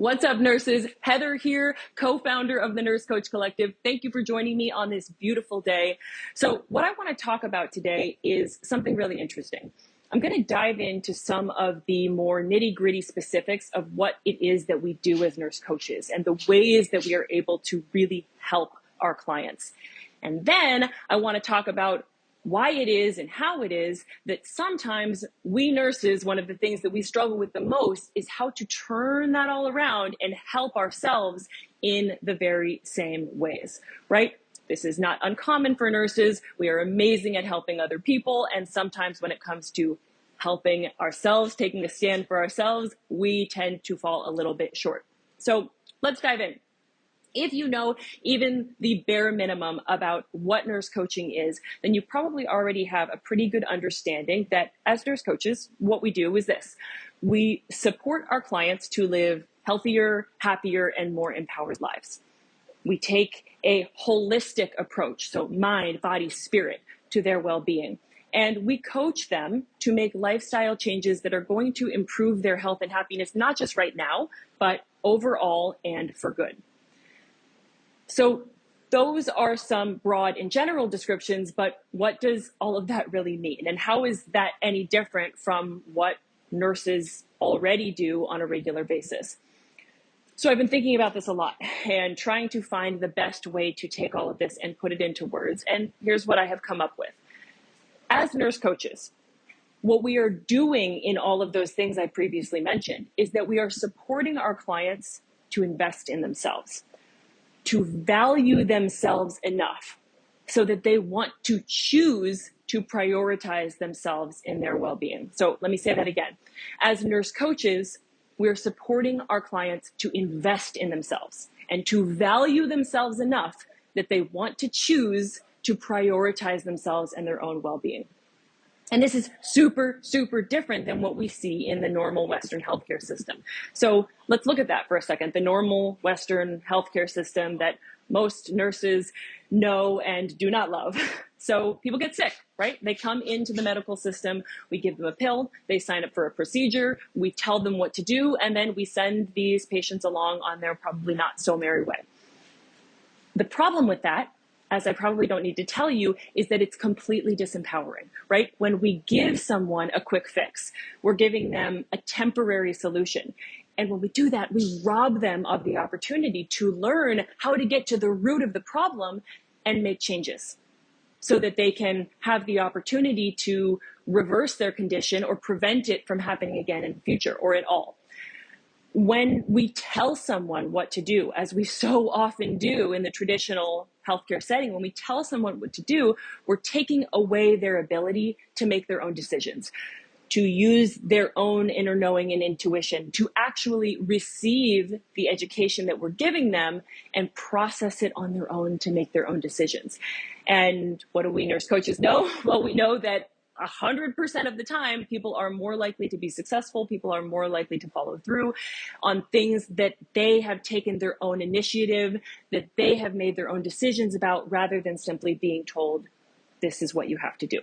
What's up, nurses? Heather here, co-founder of the Nurse Coach Collective. Thank you for joining me on this beautiful day. So what I want to talk about today is something really interesting. I'm going to dive into some of the more nitty-gritty specifics of what it is that we do as nurse coaches and the ways that we are able to really help our clients. And then I want to talk about why it is and how it is that sometimes we nurses, one of the things that we struggle with the most is how to turn that all around and help ourselves in the very same ways, right? This is not uncommon for nurses. We are amazing at helping other people. And sometimes when it comes to helping ourselves, taking a stand for ourselves, we tend to fall a little bit short. So let's dive in. If you know even the bare minimum about what nurse coaching is, then you probably already have a pretty good understanding that as nurse coaches, what we do is this. We support our clients to live healthier, happier, and more empowered lives. We take a holistic approach, so mind, body, spirit, to their well-being. And we coach them to make lifestyle changes that are going to improve their health and happiness, not just right now, but overall and for good. So those are some broad and general descriptions, but what does all of that really mean? And how is that any different from what nurses already do on a regular basis? So I've been thinking about this a lot and trying to find the best way to take all of this and put it into words. And here's what I have come up with. As nurse coaches, what we are doing in all of those things I previously mentioned is that we are supporting our clients to invest in themselves, to value themselves enough so that they want to choose to prioritize themselves in their well-being. So let me say that again. As nurse coaches, we're supporting our clients to invest in themselves and to value themselves enough that they want to choose to prioritize themselves and their own well-being. And this is super, super different than what we see in the normal Western healthcare system. So let's look at that for a second. The normal Western healthcare system that most nurses know and do not love. So people get sick, right? They come into the medical system, we give them a pill, they sign up for a procedure, we tell them what to do, and then we send these patients along on their probably not so merry way. The problem with that, as I probably don't need to tell you, is that it's completely disempowering, right? When we give someone a quick fix, we're giving them a temporary solution. And when we do that, we rob them of the opportunity to learn how to get to the root of the problem and make changes so that they can have the opportunity to reverse their condition or prevent it from happening again in the future or at all. When we tell someone what to do, as we so often do in the traditional healthcare setting, when we tell someone what to do, we're taking away their ability to make their own decisions, to use their own inner knowing and intuition, to actually receive the education that we're giving them and process it on their own to make their own decisions. And what do we nurse coaches know? Well, we know that 100% of the time, people are more likely to be successful. People are more likely to follow through on things that they have taken their own initiative, that they have made their own decisions about, rather than simply being told, this is what you have to do.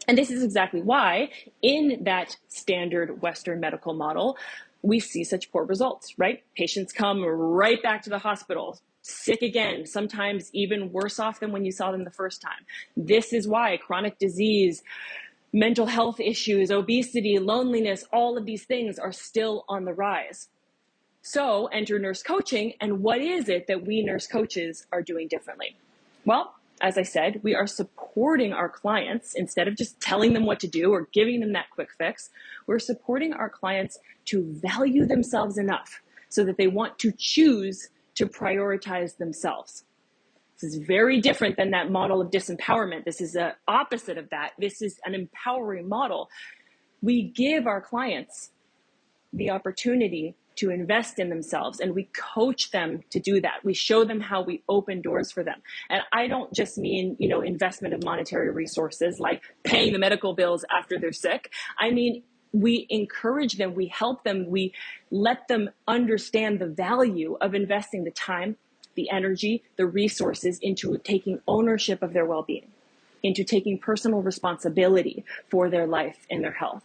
And this is exactly why in that standard Western medical model, we see such poor results, right? Patients come right back to the hospital, sick again, sometimes even worse off than when you saw them the first time. This is why chronic disease, mental health issues, obesity, loneliness, all of these things are still on the rise. So enter nurse coaching, and what is it that we nurse coaches are doing differently? Well, as I said, we are supporting our clients instead of just telling them what to do or giving them that quick fix. We're supporting our clients to value themselves enough so that they want to choose to prioritize themselves. This is very different than that model of disempowerment. This is the opposite of that. This is an empowering model. We give our clients the opportunity to invest in themselves, and we coach them to do that. We show them how we open doors for them. And I don't just mean, investment of monetary resources like paying the medical bills after they're sick. I mean, we encourage them, we help them, we let them understand the value of investing the time, the energy, the resources into taking ownership of their well-being, into taking personal responsibility for their life and their health.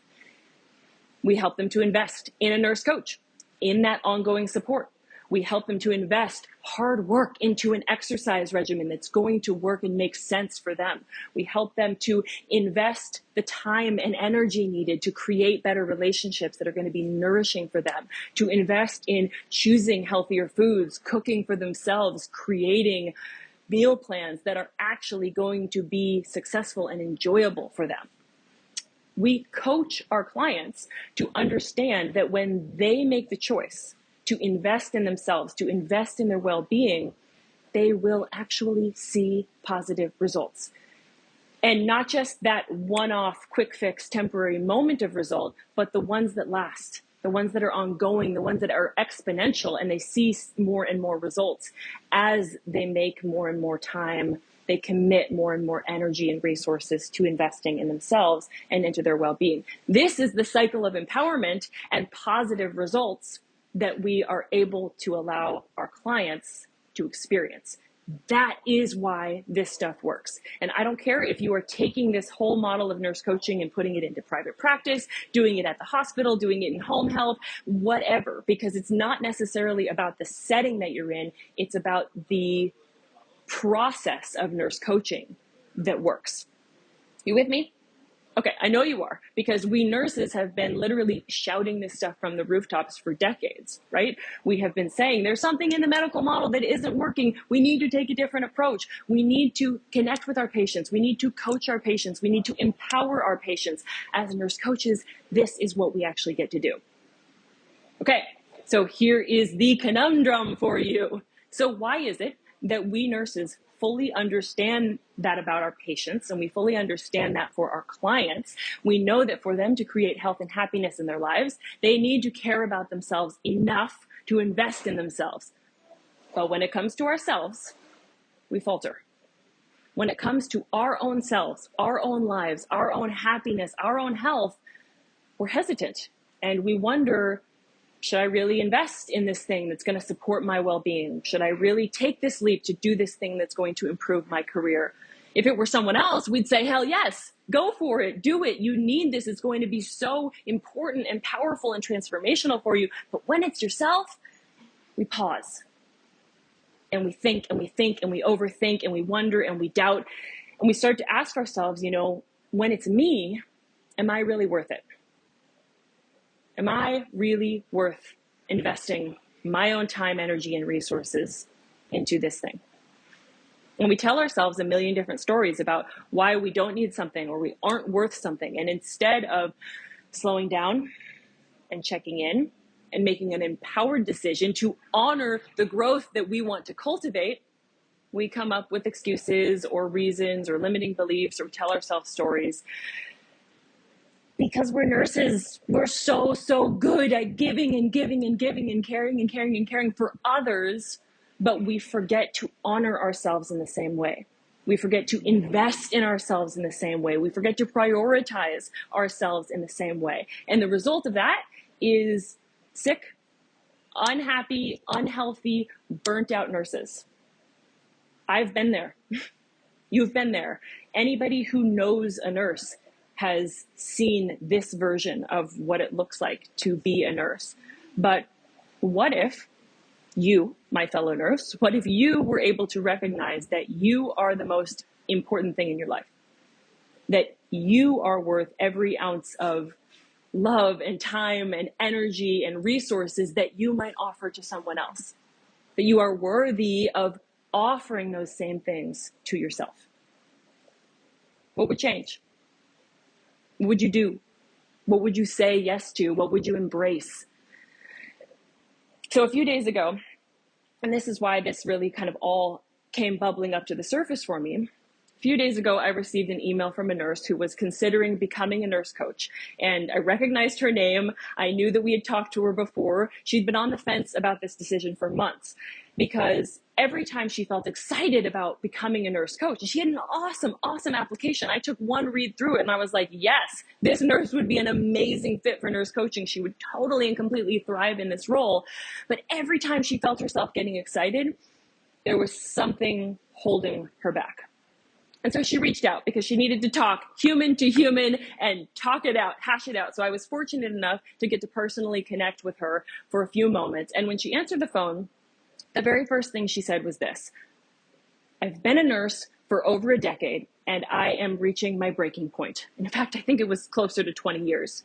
We help them to invest in a nurse coach in that ongoing support. We help them to invest hard work into an exercise regimen that's going to work and make sense for them. We help them to invest the time and energy needed to create better relationships that are going to be nourishing for them, to invest in choosing healthier foods, cooking for themselves, creating meal plans that are actually going to be successful and enjoyable for them. We coach our clients to understand that when they make the choice to invest in themselves, to invest in their well-being, they will actually see positive results. And not just that one-off, quick fix, temporary moment of result, but the ones that last, the ones that are ongoing, the ones that are exponential, and they see more and more results as they make more and more time. They commit more and more energy and resources to investing in themselves and into their well-being. This is the cycle of empowerment and positive results that we are able to allow our clients to experience. That is why this stuff works. And I don't care if you are taking this whole model of nurse coaching and putting it into private practice, doing it at the hospital, doing it in home health, whatever, because it's not necessarily about the setting that you're in. It's about the process of nurse coaching that works. You with me? Okay, I know you are, because we nurses have been literally shouting this stuff from the rooftops for decades, right? We have been saying there's something in the medical model that isn't working. We need to take a different approach. We need to connect with our patients. We need to coach our patients. We need to empower our patients. As nurse coaches, this is what we actually get to do. Okay, so here is the conundrum for you. So why is it that we nurses fully understand that about our patients, and we fully understand that for our clients? We know that for them to create health and happiness in their lives, they need to care about themselves enough to invest in themselves. But when it comes to ourselves, we falter. When it comes to our own selves, our own lives, our own happiness, our own health, we're hesitant, and we wonder, should I really invest in this thing that's going to support my well-being? Should I really take this leap to do this thing that's going to improve my career? If it were someone else, we'd say, hell yes, go for it, do it. You need this. It's going to be so important and powerful and transformational for you. But when it's yourself, we pause and we think and we think and we overthink and we wonder and we doubt. And we start to ask ourselves, when it's me, am I really worth it? Am I really worth investing my own time, energy, and resources into this thing? And we tell ourselves a million different stories about why we don't need something or we aren't worth something. And instead of slowing down and checking in and making an empowered decision to honor the growth that we want to cultivate, we come up with excuses or reasons or limiting beliefs or tell ourselves stories. Because we're nurses, we're so good at giving and giving and giving and caring and caring and caring for others, but we forget to honor ourselves in the same way. We forget to invest in ourselves in the same way. We forget to prioritize ourselves in the same way. And the result of that is sick, unhappy, unhealthy, burnt out nurses. I've been there. You've been there. Anybody who knows a nurse has seen this version of what it looks like to be a nurse. But what if you, my fellow nurse, what if you were able to recognize that you are the most important thing in your life? That you are worth every ounce of love and time and energy and resources that you might offer to someone else. That you are worthy of offering those same things to yourself. What would change? What would you do? What would you say yes to? What would you embrace? So a few days ago, and this is why this really kind of all came bubbling up to the surface for me. A few days ago, I received an email from a nurse who was considering becoming a nurse coach. And I recognized her name. I knew that we had talked to her before. She'd been on the fence about this decision for months because every time she felt excited about becoming a nurse coach, and she had an awesome application. I took one read through it and I was like, yes, this nurse would be an amazing fit for nurse coaching. She would totally and completely thrive in this role. But every time she felt herself getting excited, there was something holding her back. And so she reached out because she needed to talk human to human and talk it out, hash it out. So I was fortunate enough to get to personally connect with her for a few moments. And when she answered the phone, the very first thing she said was this: I've been a nurse for over a decade and I am reaching my breaking point. And in fact, I think it was closer to 20 years.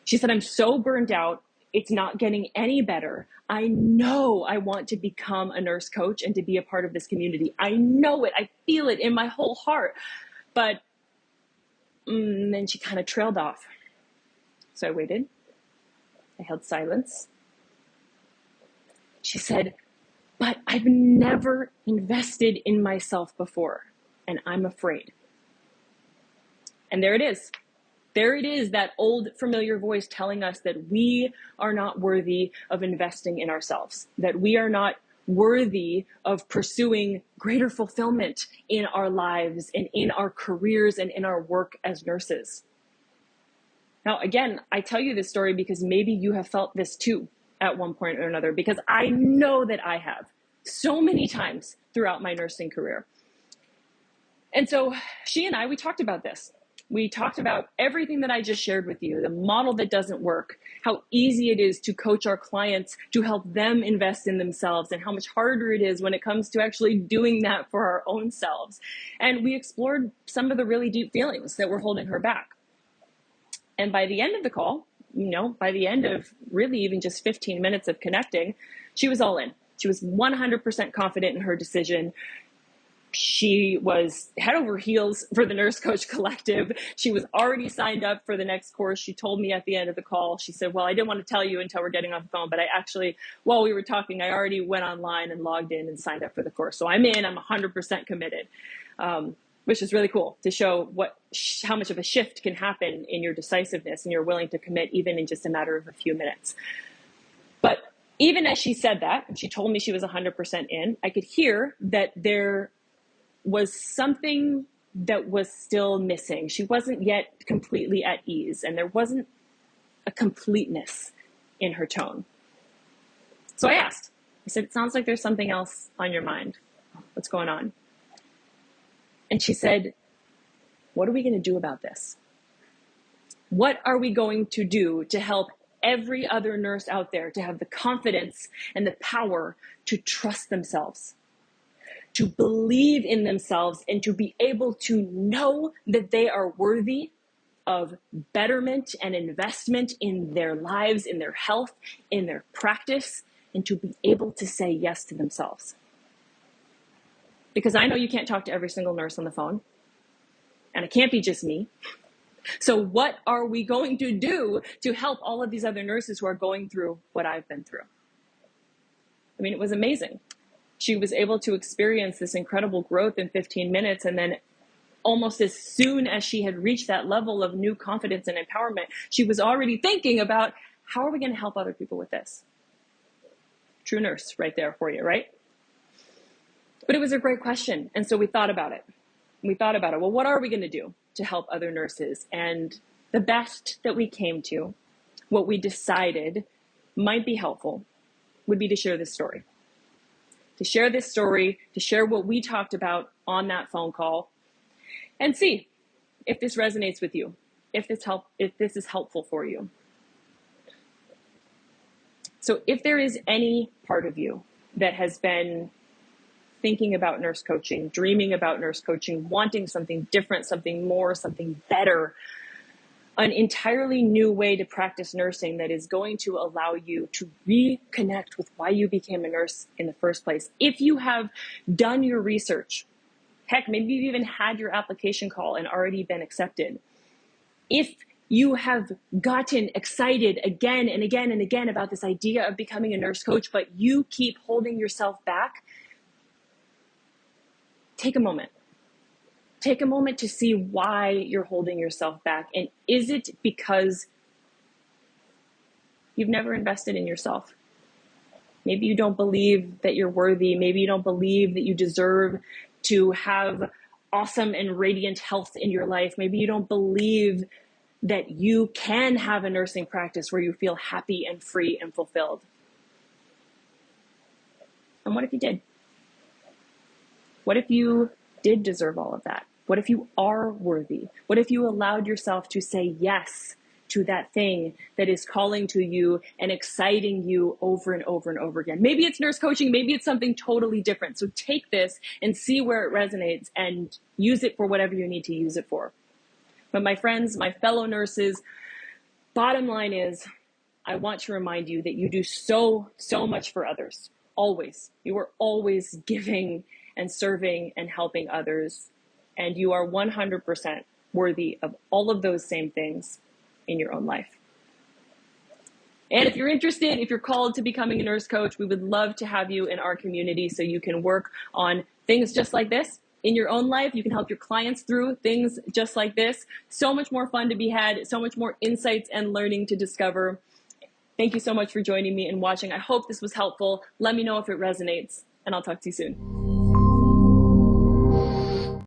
She said, I'm so burned out. It's not getting any better. I know I want to become a nurse coach and to be a part of this community. I know it. I feel it in my whole heart. But then she kind of trailed off. So I waited. I held silence. She said, but I've never invested in myself before, and I'm afraid. And there it is. There it is, that old familiar voice telling us that we are not worthy of investing in ourselves, that we are not worthy of pursuing greater fulfillment in our lives and in our careers and in our work as nurses. Now, again, I tell you this story because maybe you have felt this too at one point or another, because I know that I have so many times throughout my nursing career. And so she and I, we talked about this. We talked about everything that I just shared with you, the model that doesn't work, how easy it is to coach our clients to help them invest in themselves, and how much harder it is when it comes to actually doing that for our own selves. And we explored some of the really deep feelings that were holding her back. And by the end of the call, by the end of really even just 15 minutes of connecting, she was all in. She was 100% confident in her decision. She was head over heels for the Nurse Coach Collective. She was already signed up for the next course. She told me at the end of the call, she said, well, I didn't want to tell you until we're getting off the phone, but I actually, while we were talking, I already went online and logged in and signed up for the course. So I'm in, I'm 100% committed, which is really cool to show how much of a shift can happen in your decisiveness and you're willing to commit even in just a matter of a few minutes. But even as she said that, and she told me she was 100% in, I could hear that there was something that was still missing. She wasn't yet completely at ease, and there wasn't a completeness in her tone. So I asked, I said, it sounds like there's something else on your mind. What's going on? And she said, what are we going to do about this? What are we going to do to help every other nurse out there to have the confidence and the power to trust themselves, to believe in themselves, and to be able to know that they are worthy of betterment and investment in their lives, in their health, in their practice, and to be able to say yes to themselves? Because I know you can't talk to every single nurse on the phone, and it can't be just me. So what are we going to do to help all of these other nurses who are going through what I've been through? I mean, it was amazing. She was able to experience this incredible growth in 15 minutes. And then almost as soon as she had reached that level of new confidence and empowerment, she was already thinking about, how are we going to help other people with this? True nurse right there for you, right? But it was a great question. And so we thought about it. Well, what are we going to do to help other nurses? And the best that we came to, what we decided might be helpful, would be to share this story. To share what we talked about on that phone call, and see if this resonates with you, if this is helpful for you. So if there is any part of you that has been thinking about nurse coaching, dreaming about nurse coaching, wanting something different, something more, something better, an entirely new way to practice nursing that is going to allow you to reconnect with why you became a nurse in the first place. If you have done your research, heck, maybe you've even had your application call and already been accepted. If you have gotten excited again and again and again about this idea of becoming a nurse coach, but you keep holding yourself back, take a moment. Take a moment to see why you're holding yourself back. And is it because you've never invested in yourself? Maybe you don't believe that you're worthy. Maybe you don't believe that you deserve to have awesome and radiant health in your life. Maybe you don't believe that you can have a nursing practice where you feel happy and free and fulfilled. And what if you did? What if you did deserve all of that? What if you are worthy? What if you allowed yourself to say yes to that thing that is calling to you and exciting you over and over and over again? Maybe it's nurse coaching, maybe it's something totally different. So take this and see where it resonates and use it for whatever you need to use it for. But my friends, my fellow nurses, bottom line is, I want to remind you that you do so much for others. Always. You are always giving and serving and helping others. And you are 100% worthy of all of those same things in your own life. And if you're interested, if you're called to becoming a nurse coach, we would love to have you in our community so you can work on things just like this in your own life. You can help your clients through things just like this. So much more fun to be had, so much more insights and learning to discover. Thank you so much for joining me and watching. I hope this was helpful. Let me know if it resonates, and I'll talk to you soon.